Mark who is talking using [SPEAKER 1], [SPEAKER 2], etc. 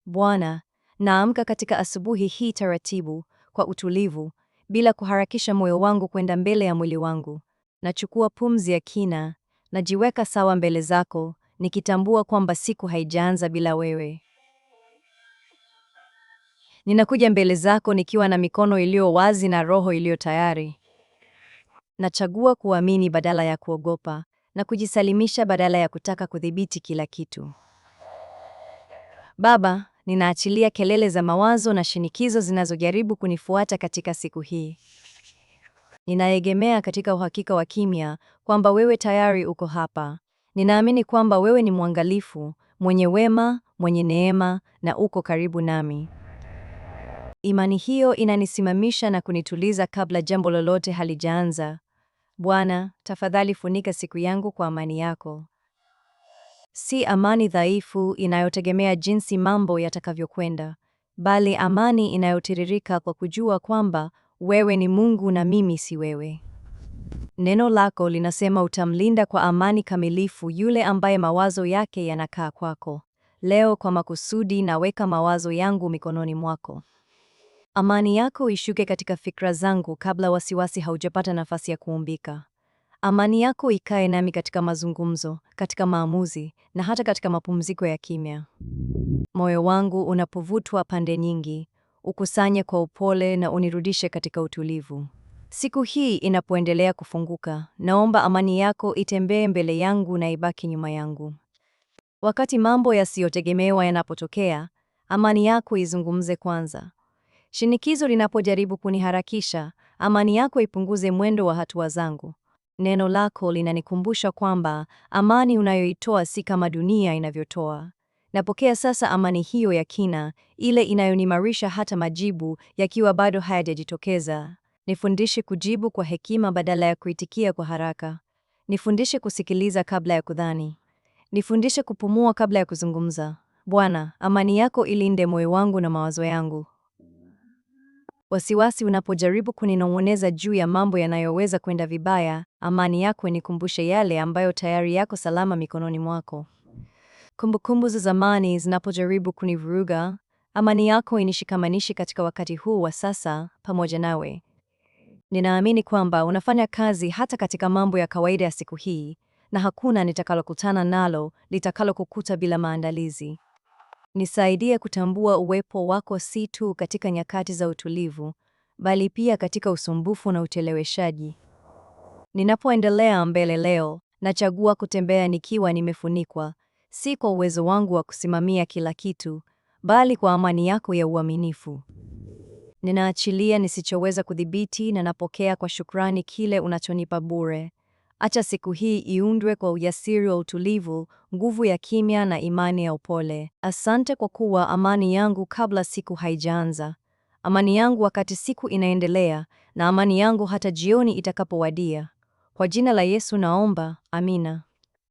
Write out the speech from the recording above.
[SPEAKER 1] Bwana, naamka katika asubuhi hii taratibu, kwa utulivu, bila kuharakisha moyo wangu kwenda mbele ya mwili wangu. Nachukua pumzi ya kina, najiweka sawa mbele zako, nikitambua kwamba siku haijaanza bila wewe. Ninakuja mbele zako nikiwa na mikono iliyo wazi na roho iliyo tayari. Nachagua kuamini badala ya kuogopa, na kujisalimisha badala ya kutaka kudhibiti kila kitu. Baba, ninaachilia kelele za mawazo na shinikizo zinazojaribu kunifuata katika siku hii. Ninaegemea katika uhakika wa kimya kwamba wewe tayari uko hapa. Ninaamini kwamba wewe ni mwangalifu, mwenye wema, mwenye neema na uko karibu nami. Imani hiyo inanisimamisha na kunituliza kabla jambo lolote halijaanza. Bwana, tafadhali funika siku yangu kwa amani yako. Si amani dhaifu inayotegemea jinsi mambo yatakavyokwenda, bali amani inayotiririka kwa kujua kwamba wewe ni Mungu na mimi si wewe. Neno lako linasema utamlinda kwa amani kamilifu yule ambaye mawazo yake yanakaa kwako. Leo kwa makusudi naweka mawazo yangu mikononi mwako. Amani yako ishuke katika fikra zangu kabla wasiwasi haujapata nafasi ya kuumbika. Amani yako ikae nami katika mazungumzo, katika maamuzi na hata katika mapumziko ya kimya. Moyo wangu unapovutwa pande nyingi, ukusanye kwa upole na unirudishe katika utulivu. Siku hii inapoendelea kufunguka, naomba amani yako itembee mbele yangu na ibaki nyuma yangu. Wakati mambo yasiyotegemewa yanapotokea, amani yako izungumze kwanza. Shinikizo linapojaribu kuniharakisha, amani yako ipunguze mwendo wa hatua zangu. Neno lako linanikumbusha kwamba amani unayoitoa si kama dunia inavyotoa. Napokea sasa amani hiyo ya kina, ile inayonimarisha hata majibu yakiwa bado hayajajitokeza. Nifundishe kujibu kwa hekima badala ya kuitikia kwa haraka. Nifundishe kusikiliza kabla ya kudhani. Nifundishe kupumua kabla ya kuzungumza. Bwana, amani yako ilinde moyo wangu na mawazo yangu. Wasiwasi unapojaribu kuninong'oneza juu ya mambo yanayoweza kwenda vibaya, amani yako inikumbushe yale ambayo tayari yako salama mikononi mwako. Kumbukumbu za zamani zinapojaribu kunivuruga, amani yako inishikamanishe katika wakati huu wa sasa pamoja nawe. Ninaamini kwamba unafanya kazi hata katika mambo ya kawaida ya siku hii, na hakuna nitakalokutana nalo litakalokukuta bila maandalizi. Nisaidie kutambua uwepo wako si tu katika nyakati za utulivu, bali pia katika usumbufu na ucheleweshaji. Ninapoendelea mbele leo, nachagua kutembea nikiwa nimefunikwa, si kwa uwezo wangu wa kusimamia kila kitu, bali kwa amani yako ya uaminifu. Ninaachilia nisichoweza kudhibiti na napokea kwa shukrani kile unachonipa bure. Acha siku hii iundwe kwa ujasiri wa utulivu, nguvu ya kimya na imani ya upole. Asante kwa kuwa amani yangu kabla siku haijaanza, amani yangu wakati siku inaendelea, na amani yangu hata jioni itakapowadia. Kwa jina la Yesu naomba, amina.